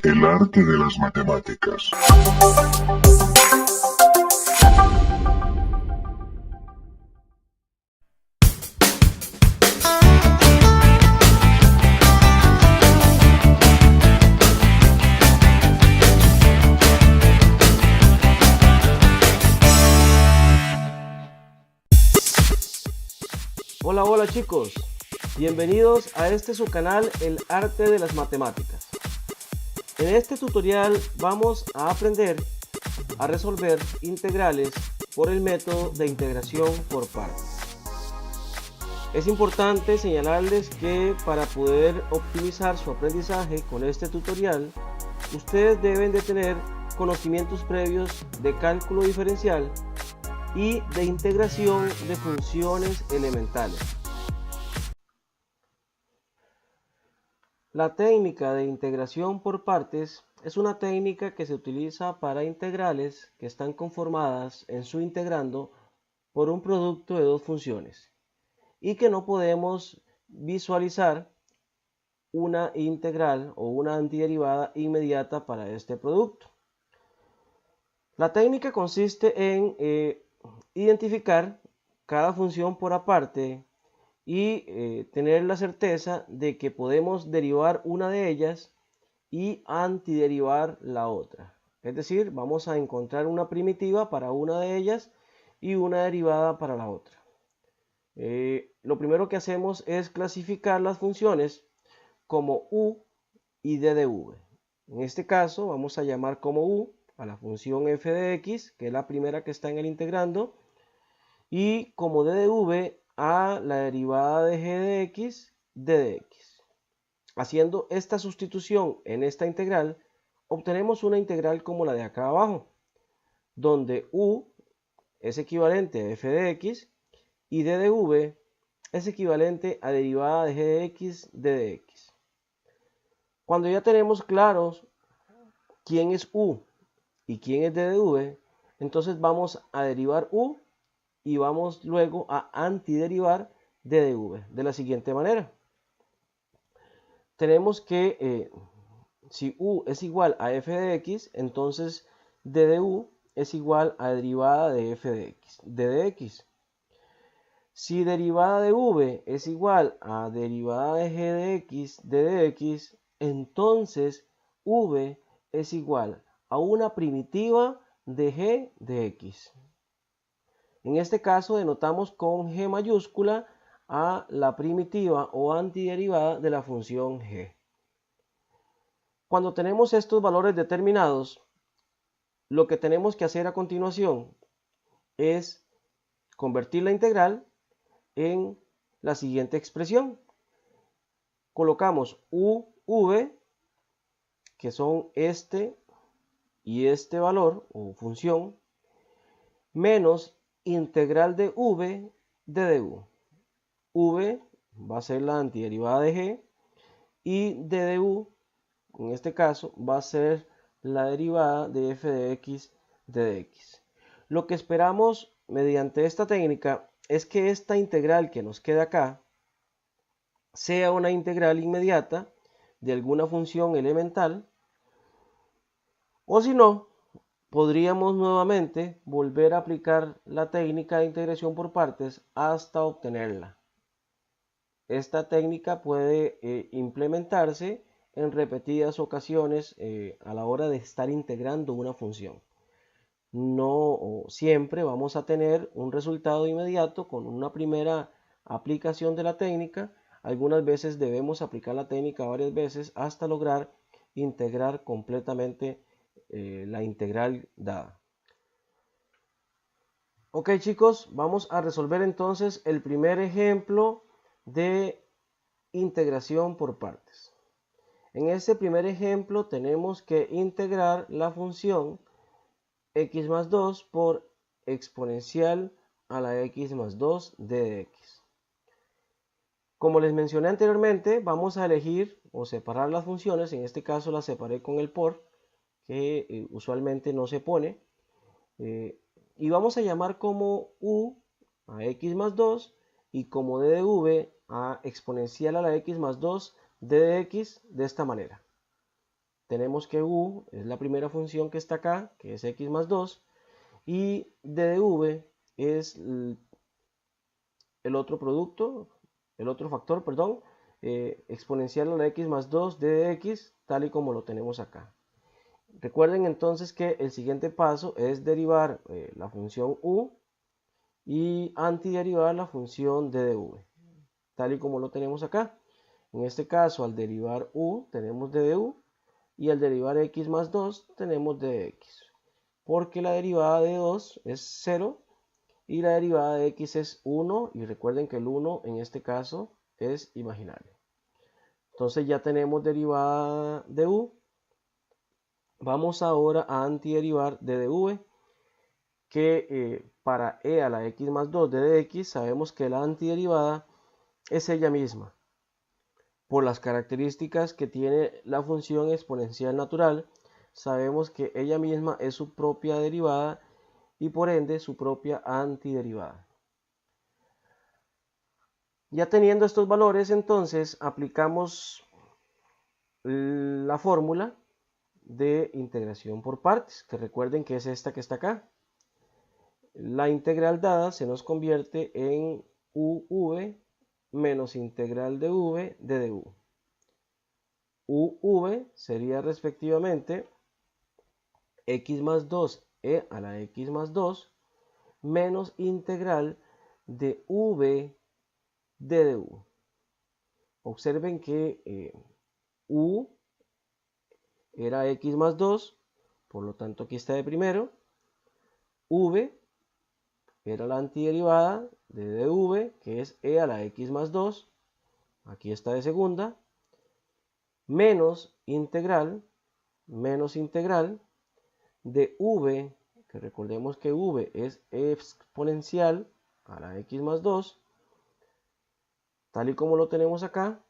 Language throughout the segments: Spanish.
El arte de las matemáticas. Hola chicos, bienvenidos a este su canal El Arte de las Matemáticas. En este tutorial vamos a aprender a resolver integrales por el método de integración por partes. Es importante señalarles que para poder optimizar su aprendizaje con este tutorial, ustedes deben de tener conocimientos previos de cálculo diferencial y de integración de funciones elementales. La técnica de integración por partes es una técnica que se utiliza para integrales que están conformadas en su integrando por un producto de dos funciones y que no podemos visualizar una integral o una antiderivada inmediata para este producto. La técnica consiste en identificar cada función por aparte y tener la certeza de que podemos derivar una de ellas y antiderivar la otra. Es decir, vamos a encontrar una primitiva para una de ellas y una derivada para la otra. Lo primero que hacemos es clasificar las funciones como u y d de v. En este caso vamos a llamar como u a la función f de x, que es la primera que está en el integrando, y como d de v a la derivada de g de x, d de x. Haciendo esta sustitución en esta integral, obtenemos una integral como la de acá abajo, donde u es equivalente a f de x y d de v es equivalente a derivada de g de x, d de x. Cuando ya tenemos claros quién es u y quién es d de v, entonces vamos a derivar u y vamos luego a antiderivar d de v de la siguiente manera. Tenemos que si u es igual a f de x, entonces d de u es igual a derivada de f de x, d de x. Si derivada de v es igual a derivada de g de x, d de x, entonces v es igual a una primitiva de g de x. En este caso denotamos con G mayúscula a la primitiva o antiderivada de la función g. Cuando tenemos estos valores determinados, lo que tenemos que hacer a continuación es convertir la integral en la siguiente expresión. Colocamos uv, que son este y este valor o función, menos integral de v d de u. V va a ser la antiderivada de g y d de u, en este caso, va a ser la derivada de f de x d de x. Lo que esperamos mediante esta técnica es que esta integral que nos queda acá sea una integral inmediata de alguna función elemental, o si no, podríamos nuevamente volver a aplicar la técnica de integración por partes hasta obtenerla. Esta técnica puede implementarse en repetidas ocasiones a la hora de estar integrando una función. No siempre vamos a tener un resultado inmediato con una primera aplicación de la técnica. Algunas veces debemos aplicar la técnica varias veces hasta lograr integrar completamente la integral dada. Ok chicos, vamos a resolver entonces el primer ejemplo de integración por partes. En este primer ejemplo tenemos que integrar la función x más 2 por exponencial a la x más 2 de x. Como les mencioné anteriormente, vamos a elegir o separar las funciones. En este caso las separé con el por, que usualmente no se pone. Y vamos a llamar como u a x más 2 y como d de v a exponencial a la x más 2 d de x de esta manera. tenemos que u es la primera función que está acá, que es x más 2, y d de v es el otro producto, el otro factor, perdón, exponencial a la x más 2 d de x, tal y como lo tenemos acá. Recuerden entonces que el siguiente paso es derivar la función u y antiderivar la función d de v, tal y como lo tenemos acá. En este caso, al derivar u tenemos d de u y al derivar x más 2 tenemos d de x, porque la derivada de 2 es 0 y la derivada de x es 1, y recuerden que el 1 en este caso es imaginario. Entonces ya tenemos derivada de u. Vamos ahora a antiderivar d de v, que para e a la x más 2 d de x sabemos que la antiderivada es ella misma, por las características que tiene la función exponencial natural. Sabemos que ella misma es su propia derivada y por ende su propia antiderivada. Ya teniendo estos valores, entonces aplicamos la fórmula de integración por partes, que recuerden que es esta que está acá. La integral dada se nos convierte en uv menos integral de v de du. uv sería respectivamente x más 2 e a la x más 2 menos integral de v de du. Observen que u era x más 2, por lo tanto aquí está de primero. V era la antiderivada de dv, que es e a la x más 2, aquí está de segunda, menos integral de v, que recordemos que v es exponencial a la x más 2, tal y como lo tenemos acá,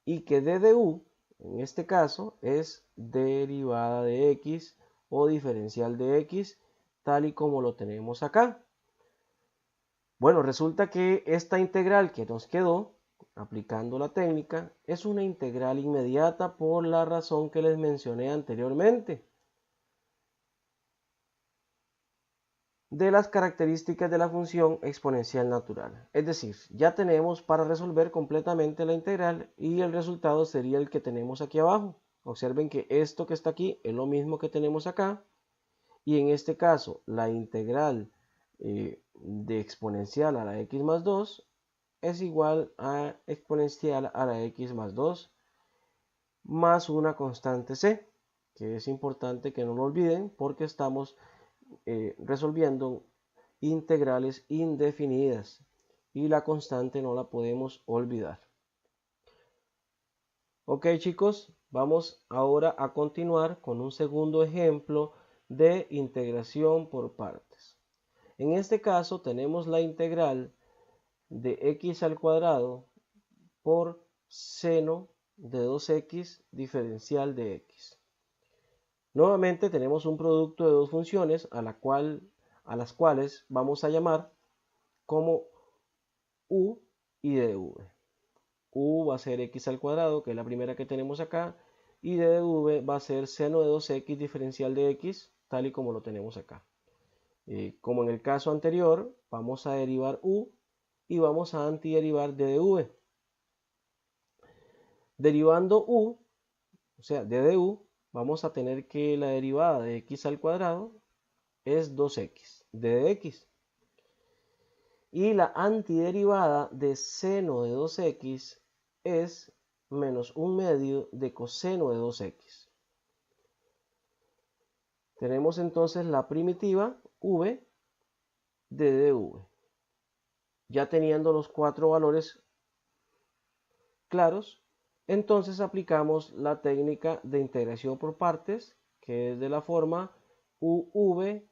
y que d de u, en este caso, es derivada de x o diferencial de x, tal y como lo tenemos acá. Bueno, resulta que esta integral que nos quedó, aplicando la técnica, es una integral inmediata por la razón que les mencioné anteriormente, de las características de la función exponencial natural. Es decir, ya tenemos para resolver completamente la integral y el resultado sería el que tenemos aquí abajo. Observen que esto que está aquí es lo mismo que tenemos acá, y en este caso la integral de exponencial a la x más 2 es igual a exponencial a la x más 2 más una constante c, que es importante que no lo olviden porque estamos resolviendo integrales indefinidas y la constante no la podemos olvidar. Ok, chicos, vamos ahora a continuar con un segundo ejemplo de integración por partes. En este caso tenemos la integral de x al cuadrado por seno de 2x diferencial de x. Nuevamente tenemos un producto de dos funciones a las cuales vamos a llamar como u y dv. U va a ser x al cuadrado, que es la primera que tenemos acá, y dv va a ser seno de 2x diferencial de x, tal y como lo tenemos acá. Como en el caso anterior, vamos a derivar u y vamos a antiderivar dv. Derivando u, o sea, de du, vamos a tener que la derivada de x al cuadrado es 2x de x. Y la antiderivada de seno de 2x es menos 1/2 de coseno de 2x. Tenemos entonces la primitiva v de dv. Ya teniendo los cuatro valores claros, entonces aplicamos la técnica de integración por partes, que es de la forma uv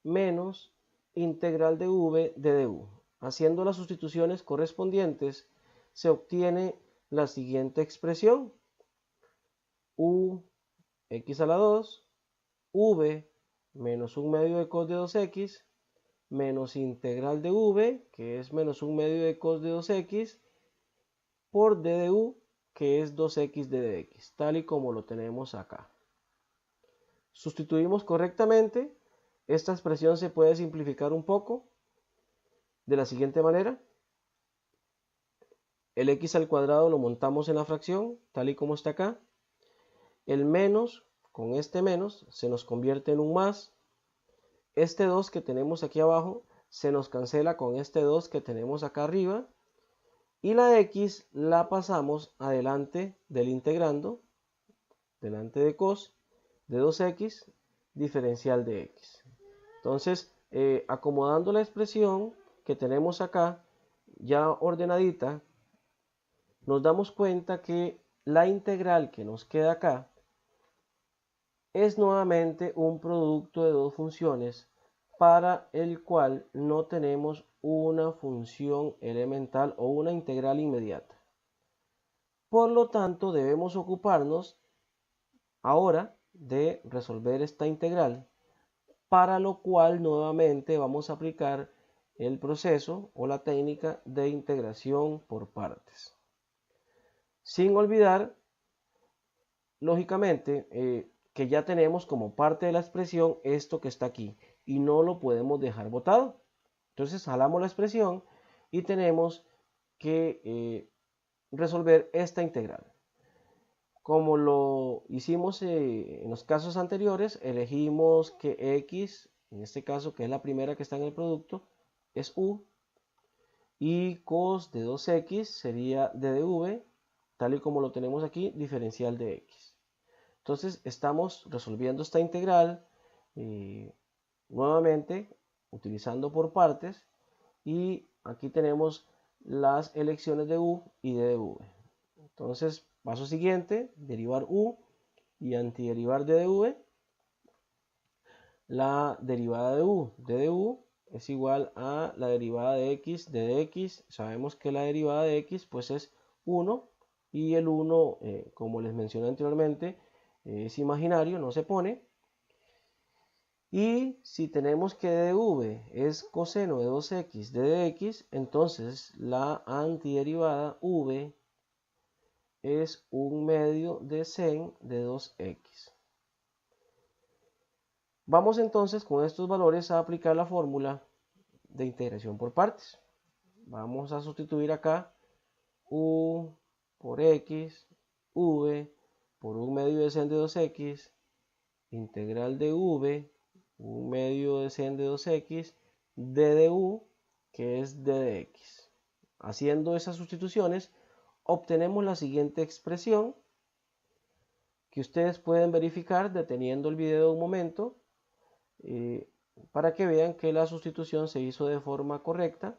menos integral de v de du. Haciendo las sustituciones correspondientes, se obtiene la siguiente expresión: u x a la 2, v menos 1/2 de cos de 2x, menos integral de v, que es menos 1/2 de cos de 2x, por d de u, que es 2x de dx, tal y como lo tenemos acá. sustituimos correctamente, esta expresión se puede simplificar un poco de la siguiente manera. El x al cuadrado lo montamos en la fracción, tal y como está acá. El menos, con este menos, se nos convierte en un más. Este 2 que tenemos aquí abajo se nos cancela con este 2 que tenemos acá arriba. Y la x la pasamos adelante del integrando, delante de cos de 2x, diferencial de x. Entonces, acomodando la expresión que tenemos acá, ya ordenadita, nos damos cuenta que la integral que nos queda acá es nuevamente un producto de dos funciones para el cual no tenemos una función elemental o una integral inmediata. Por lo tanto, debemos ocuparnos ahora de resolver esta integral, para lo cual nuevamente vamos a aplicar el proceso o la técnica de integración por partes. Sin olvidar, lógicamente, que ya tenemos como parte de la expresión esto que está aquí y no lo podemos dejar botado. Entonces jalamos la expresión y tenemos que resolver esta integral. Como lo hicimos en los casos anteriores, elegimos que x, en este caso que es la primera que está en el producto, es u, y cos de 2x sería d de v, tal y como lo tenemos aquí, diferencial de x. Entonces estamos resolviendo esta integral nuevamente utilizando por partes, y aquí tenemos las elecciones de u y de v. Entonces, paso siguiente, derivar u y antiderivar d de v. La derivada de u, d de u, es igual a la derivada de x, d de x. Sabemos que la derivada de x pues es 1, y el 1, como les mencioné anteriormente, es imaginario, no se pone. Y si tenemos que d de v es coseno de 2x d de x, entonces la antiderivada v es 1/2 de sen de 2x. Vamos entonces con estos valores a aplicar la fórmula de integración por partes. Vamos a sustituir acá u por x, v por 1/2 de sen de 2x, integral de v, 1/2 de sen de 2x, d de u, que es d de x. Haciendo esas sustituciones, obtenemos la siguiente expresión, que ustedes pueden verificar deteniendo el video un momento, para que vean que la sustitución se hizo de forma correcta,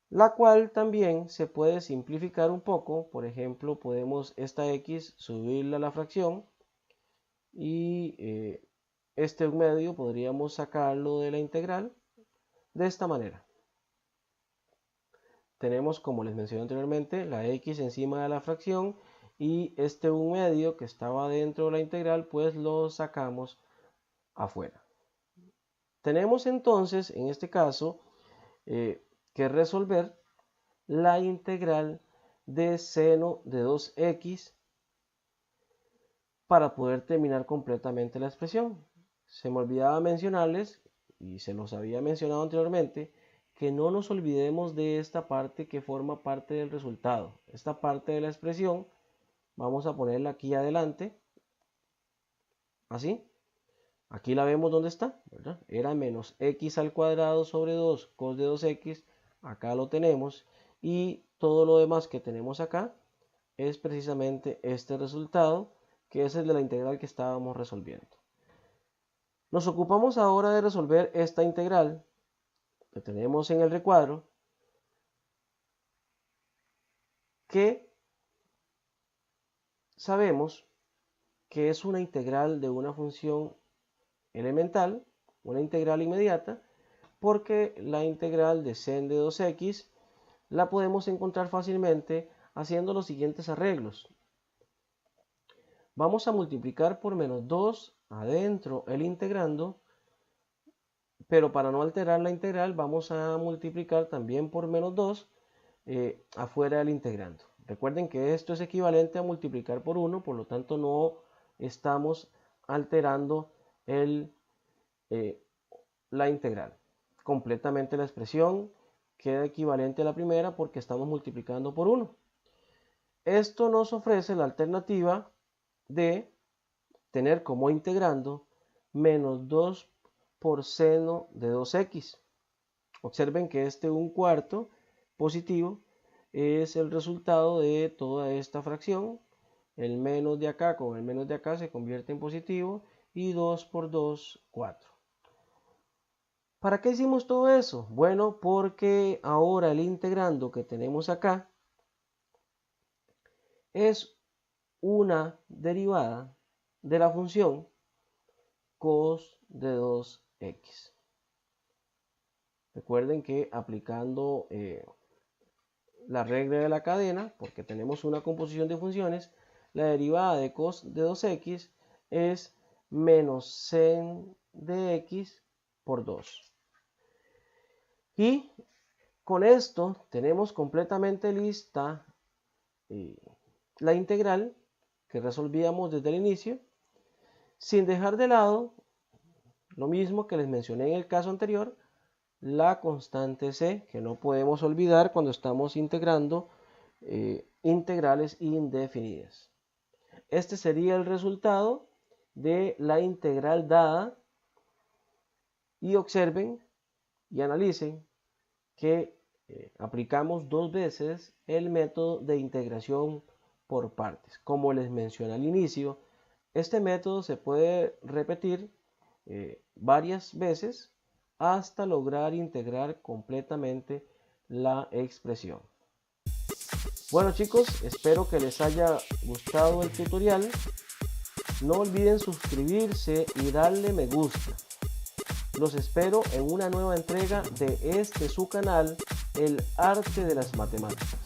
la cual también se puede simplificar un poco. Por ejemplo, podemos esta x subirla a la fracción, y este 1/2 podríamos sacarlo de la integral de esta manera. Tenemos, como les mencioné anteriormente, la x encima de la fracción, y este 1/2 que estaba dentro de la integral pues lo sacamos afuera. Tenemos entonces en este caso que resolver la integral de seno de 2x para poder terminar completamente la expresión. Se me olvidaba mencionarles, y se los había mencionado anteriormente, que no nos olvidemos de esta parte que forma parte del resultado. Esta parte de la expresión vamos a ponerla aquí adelante, así. Aquí la vemos donde está, ¿verdad? Era menos x al cuadrado sobre 2 cos de 2x, acá lo tenemos, y todo lo demás que tenemos acá es precisamente este resultado, que es el de la integral que estábamos resolviendo. Nos ocupamos ahora de resolver esta integral que tenemos en el recuadro, que sabemos que es una integral de una función elemental, una integral inmediata, porque la integral de sen de 2x la podemos encontrar fácilmente haciendo los siguientes arreglos. Vamos a multiplicar por menos 2 adentro el integrando, pero para no alterar la integral vamos a multiplicar también por menos 2 afuera del integrando. Recuerden que esto es equivalente a multiplicar por 1, por lo tanto no estamos alterando la integral. Completamente la expresión queda equivalente a la primera porque estamos multiplicando por 1. Esto nos ofrece la alternativa de tener como integrando menos 2 por seno de 2x. Observen que este 1/4 positivo es el resultado de toda esta fracción. El menos de acá con el menos de acá se convierte en positivo y 2 por 2, 4. ¿Para qué hicimos todo eso? Bueno, porque ahora el integrando que tenemos acá es una derivada de la función cos de 2x. Recuerden que aplicando la regla de la cadena, porque tenemos una composición de funciones, la derivada de cos de 2x es menos sen de x por 2. Y con esto tenemos completamente lista la integral que resolvíamos desde el inicio, sin dejar de lado lo mismo que les mencioné en el caso anterior, la constante c, que no podemos olvidar cuando estamos integrando integrales indefinidas. Este sería el resultado de la integral dada, y observen y analicen que aplicamos 2 veces el método de integración por partes. Como les mencioné al inicio, este método se puede repetir varias veces hasta lograr integrar completamente la expresión. Bueno chicos, espero que les haya gustado el tutorial. No olviden suscribirse y darle me gusta. Los espero en una nueva entrega de su canal, El Arte de las Matemáticas.